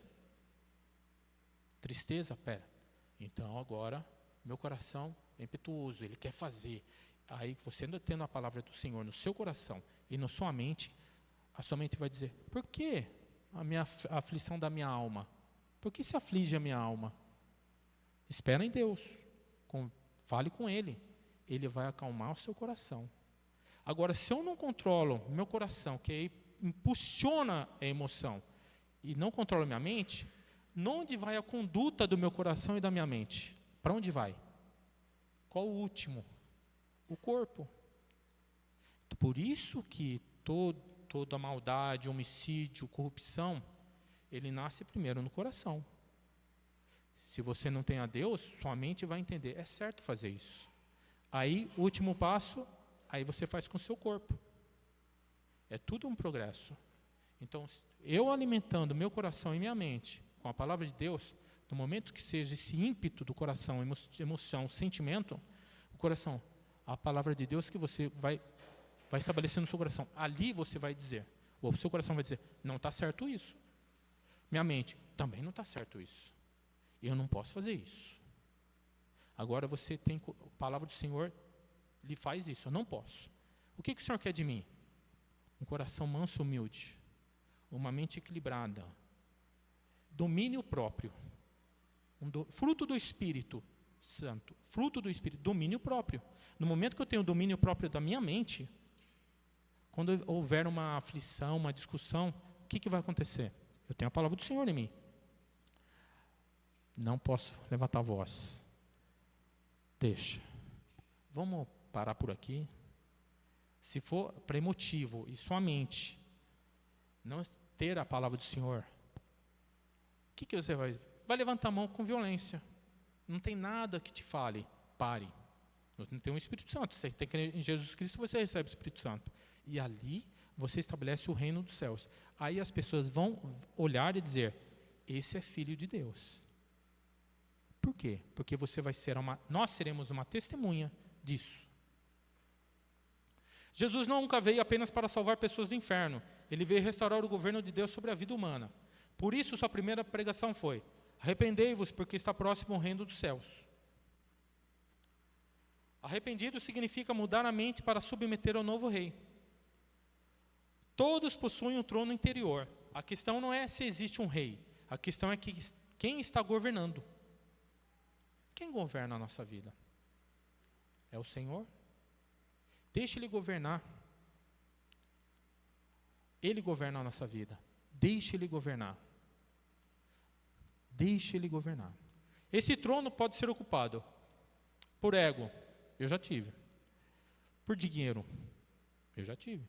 Tristeza? Pera. Então agora, meu coração é impetuoso, ele quer fazer. Aí você tendo a palavra do Senhor no seu coração e na sua mente, a sua mente vai dizer, por que a aflição da minha alma? Por que se aflige a minha alma? Espera em Deus, fale com Ele, Ele vai acalmar o seu coração. Agora, se eu não controlo meu coração, que impulsiona a emoção, e não controlo minha mente, onde vai a conduta do meu coração e da minha mente? Para onde vai? Qual o último? O corpo. Por isso que toda maldade, homicídio, corrupção, ele nasce primeiro no coração. Se você não tem a Deus, sua mente vai entender, é certo fazer isso. Aí, o último passo, aí você faz com o seu corpo. É tudo um progresso. Então, eu alimentando meu coração e minha mente com a palavra de Deus, no momento que seja esse ímpeto do coração, emoção, sentimento, o coração, a palavra de Deus que você vai estabelecer no seu coração. Ali você vai dizer, ou o seu coração vai dizer, não está certo isso. Minha mente, também não está certo isso. Eu não posso fazer isso. Agora você tem a palavra do Senhor, lhe faz isso, eu não posso. O que o Senhor quer de mim? Um coração manso, humilde, uma mente equilibrada, domínio próprio, fruto do Espírito Santo, fruto do Espírito, domínio próprio. No momento que eu tenho domínio próprio da minha mente, quando houver uma aflição, uma discussão, o que vai acontecer? Eu tenho a palavra do Senhor em mim. Não posso levantar a voz. Deixa. Vamos parar por aqui. Se for para emotivo e sua mente não ter a palavra do Senhor, o que você vai? Vai levantar a mão com violência. Não tem nada que te fale, pare. Não tem um Espírito Santo. Você tem que crer em Jesus Cristo, você recebe o Espírito Santo. E ali você estabelece o reino dos céus. Aí as pessoas vão olhar e dizer, esse é filho de Deus. Por quê? Porque nós seremos uma testemunha disso. Jesus nunca veio apenas para salvar pessoas do inferno. Ele veio restaurar o governo de Deus sobre a vida humana. Por isso, sua primeira pregação foi, arrependei-vos, porque está próximo o reino dos céus. Arrependido significa mudar a mente para submeter ao novo rei. Todos possuem um trono interior. A questão não é se existe um rei. A questão é quem está governando. Quem governa a nossa vida? É o Senhor? Deixe Ele governar. Ele governa a nossa vida. Deixe Ele governar. Deixe Ele governar. Esse trono pode ser ocupado por ego, eu já tive. Por dinheiro, eu já tive.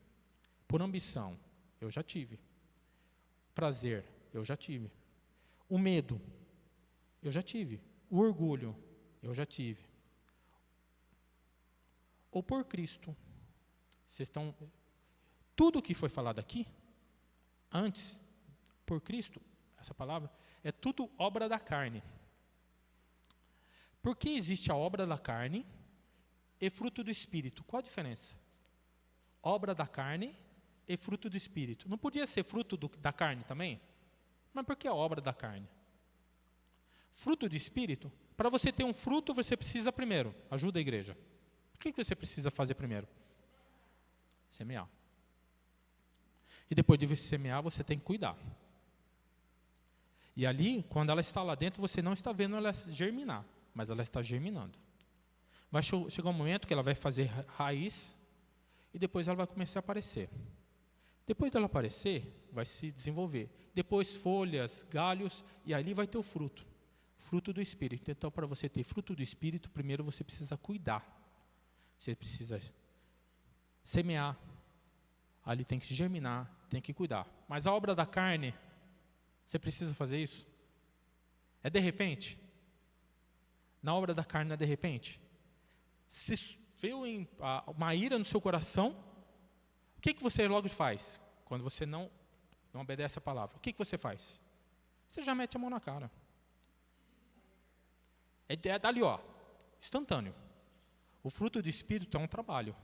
Por ambição, eu já tive. Prazer, eu já tive. O medo, eu já tive. O orgulho, eu já tive. Ou por Cristo. Vocês estão... Tudo o que foi falado aqui, antes, por Cristo, essa palavra, é tudo obra da carne. Por que existe a obra da carne e fruto do Espírito? Qual a diferença? Obra da carne e fruto do Espírito. Não podia ser fruto da carne também? Mas por que a obra da carne? Fruto do Espírito, para você ter um fruto, você precisa primeiro, ajuda a igreja. O que você precisa fazer primeiro? Semear. E depois de você semear, você tem que cuidar. E ali, quando ela está lá dentro, você não está vendo ela germinar, mas ela está germinando. Vai chegar um momento que ela vai fazer raiz e depois ela vai começar a aparecer. Depois dela aparecer, vai se desenvolver. Depois folhas, galhos, e ali vai ter o fruto. Fruto do Espírito. Então, para você ter fruto do Espírito, primeiro você precisa cuidar. Você precisa semear. Ali tem que germinar, tem que cuidar. Mas a obra da carne, você precisa fazer isso? É de repente? Na obra da carne é de repente? Se veio uma ira no seu coração, o que você logo faz? Quando você não obedece a palavra, o que você faz? Você já mete a mão na cara. É dali, instantâneo. O fruto do Espírito é um trabalho,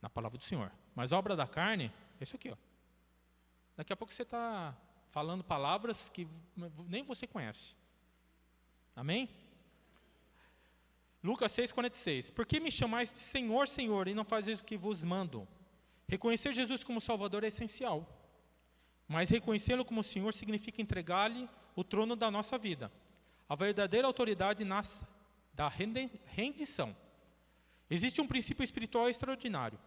na palavra do Senhor. Mas a obra da carne, é isso aqui, Daqui a pouco você está falando palavras que nem você conhece. Amém? Lucas 6,46. Por que me chamais de Senhor, Senhor, e não fazeis o que vos mando? Reconhecer Jesus como Salvador é essencial. Mas reconhecê-lo como Senhor significa entregar-lhe o trono da nossa vida. A verdadeira autoridade nasce da rendição. Existe um princípio espiritual extraordinário.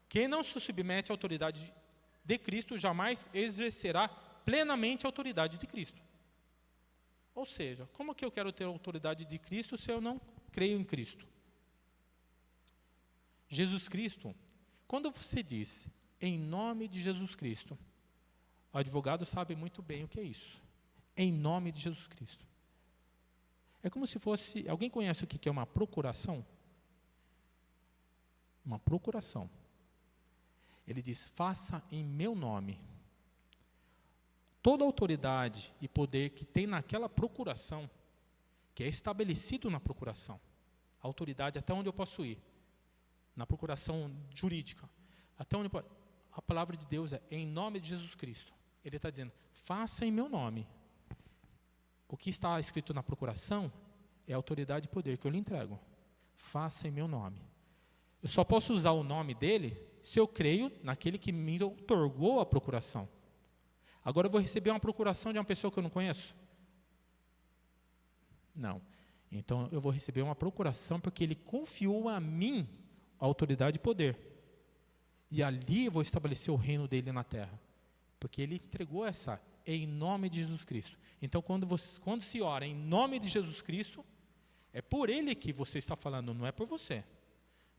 Quem não se submete à autoridade de Cristo jamais exercerá plenamente a autoridade de Cristo. Ou seja, como que eu quero ter a autoridade de Cristo se eu não creio em Cristo? Jesus Cristo, quando você diz em nome de Jesus Cristo, o advogado sabe muito bem o que é isso. Em nome de Jesus Cristo. É como se fosse... Alguém conhece o que é uma procuração? Uma procuração. Ele diz, faça em meu nome. Toda autoridade e poder que tem naquela procuração, que é estabelecido na procuração, a autoridade até onde eu posso ir, na procuração jurídica, até onde a palavra de Deus é em nome de Jesus Cristo. Ele está dizendo, faça em meu nome. O que está escrito na procuração é a autoridade e poder que eu lhe entrego. Faça em meu nome. Eu só posso usar o nome dele se eu creio naquele que me outorgou a procuração. Agora eu vou receber uma procuração de uma pessoa que eu não conheço? Não. Então eu vou receber uma procuração porque ele confiou a mim a autoridade e poder. E ali eu vou estabelecer o reino dele na terra. Porque ele entregou essa em nome de Jesus Cristo. Então quando se ora em nome de Jesus Cristo, é por ele que você está falando, não é por você.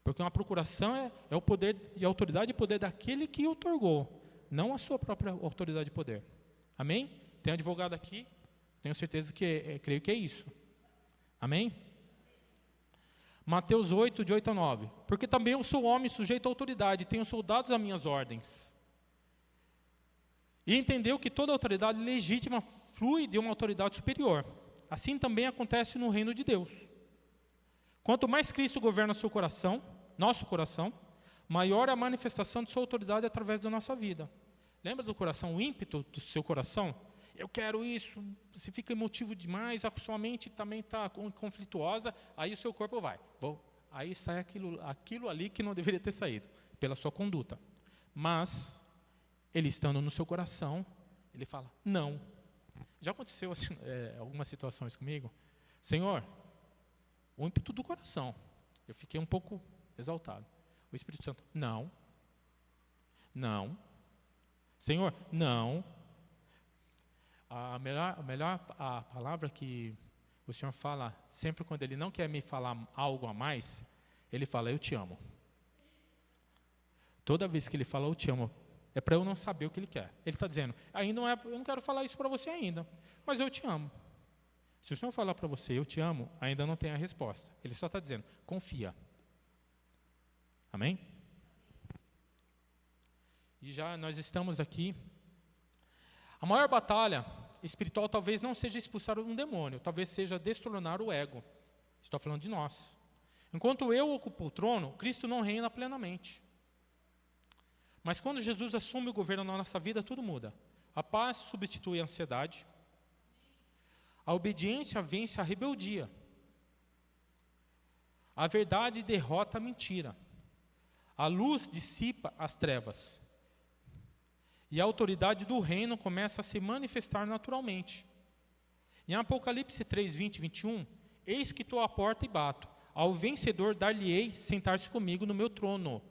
Porque uma procuração é o poder e a autoridade e poder daquele que outorgou, não a sua própria autoridade e poder. Amém? Tem advogado aqui, tenho certeza que creio que é isso. Amém? Mateus 8, de 8 a 9. Porque também eu sou homem sujeito à autoridade, tenho soldados às minhas ordens. E entendeu que toda autoridade legítima flui de uma autoridade superior. Assim também acontece no reino de Deus. Quanto mais Cristo governa seu coração, nosso coração, maior é a manifestação de sua autoridade através da nossa vida. Lembra do coração, o ímpeto do seu coração? Eu quero isso, você fica emotivo demais, a sua mente também está conflituosa, aí o seu corpo vai. Aí sai aquilo ali que não deveria ter saído, pela sua conduta. Mas, ele estando no seu coração, ele fala, não. Já aconteceu assim, algumas situações comigo? Senhor, o ímpeto do coração. Eu fiquei um pouco exaltado. O Espírito Santo, não. Não. Senhor, não. A palavra que o Senhor fala, sempre quando Ele não quer me falar algo a mais, Ele fala, eu te amo. Toda vez que Ele fala, eu te amo, é para eu não saber o que Ele quer. Ele está dizendo, ainda não é, eu não quero falar isso para você ainda, mas eu te amo. Se o Senhor falar para você, eu te amo, ainda não tem a resposta. Ele só está dizendo, confia. Amém? E já nós estamos aqui. A maior batalha espiritual talvez não seja expulsar um demônio, talvez seja destronar o ego. Estou falando de nós. Enquanto eu ocupo o trono, Cristo não reina plenamente. Mas quando Jesus assume o governo na nossa vida, tudo muda. A paz substitui a ansiedade. A obediência vence a rebeldia. A verdade derrota a mentira. A luz dissipa as trevas. E a autoridade do reino começa a se manifestar naturalmente. Em Apocalipse 3, 20 e 21, eis que estou à porta e bato. Ao vencedor dar-lhe-ei sentar-se comigo no meu trono.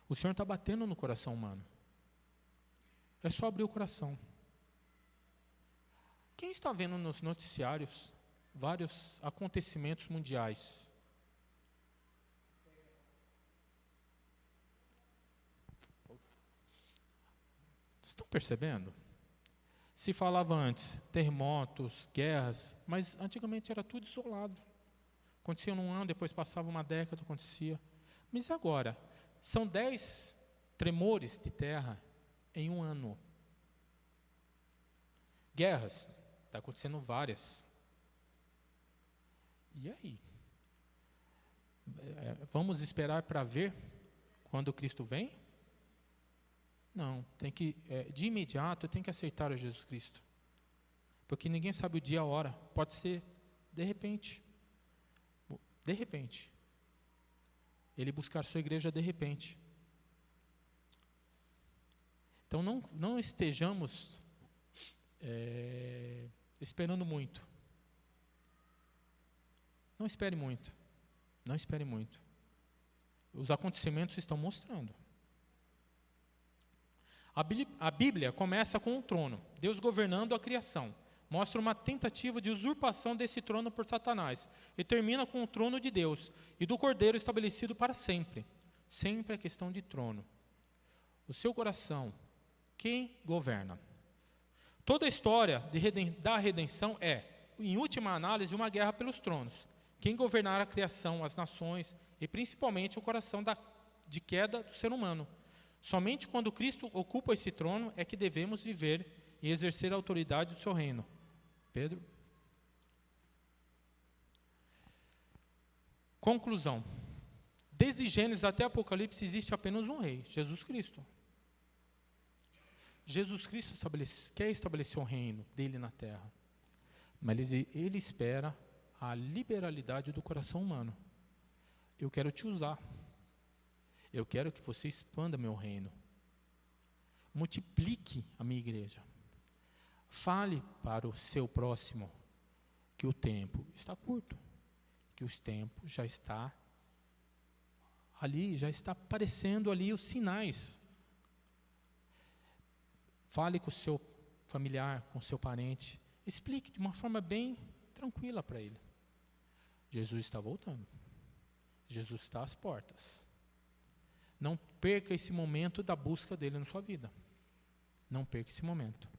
O Senhor está batendo no coração humano. É só abrir o coração. Quem está vendo nos noticiários vários acontecimentos mundiais? Estão percebendo? Se falava antes, terremotos, guerras, mas antigamente era tudo isolado. Acontecia num ano, depois passava uma década, acontecia. Mas agora, são 10 tremores de terra em um ano. Guerras, está acontecendo várias. E aí? Vamos esperar para ver quando Cristo vem? Não, tem que, de imediato, tem que aceitar a Jesus Cristo. Porque ninguém sabe o dia e a hora. Pode ser de repente. De repente. Ele buscar sua igreja de repente. Então não estejamos esperando muito. Não espere muito. Não espere muito. Os acontecimentos estão mostrando. A Bíblia começa com o trono, Deus governando a criação. Mostra uma tentativa de usurpação desse trono por Satanás. E termina com o trono de Deus e do Cordeiro estabelecido para sempre. Sempre é questão de trono. O seu coração, quem governa? Toda a história da redenção é, em última análise, uma guerra pelos tronos. Quem governar a criação, as nações e principalmente o coração de queda do ser humano. Somente quando Cristo ocupa esse trono é que devemos viver e exercer a autoridade do seu reino. Pedro? Conclusão. Desde Gênesis até Apocalipse existe apenas um rei, Jesus Cristo. Jesus Cristo quer estabelecer o reino dele na terra. Mas ele espera a liberalidade do coração humano. Eu quero te usar. Eu quero que você expanda meu reino. Multiplique a minha igreja. Fale para o seu próximo que o tempo está curto, que o tempo já está ali, já está aparecendo ali os sinais. Fale com o seu familiar, com o seu parente. Explique de uma forma bem tranquila para ele. Jesus está voltando. Jesus está às portas. Não perca esse momento da busca dele na sua vida. Não perca esse momento.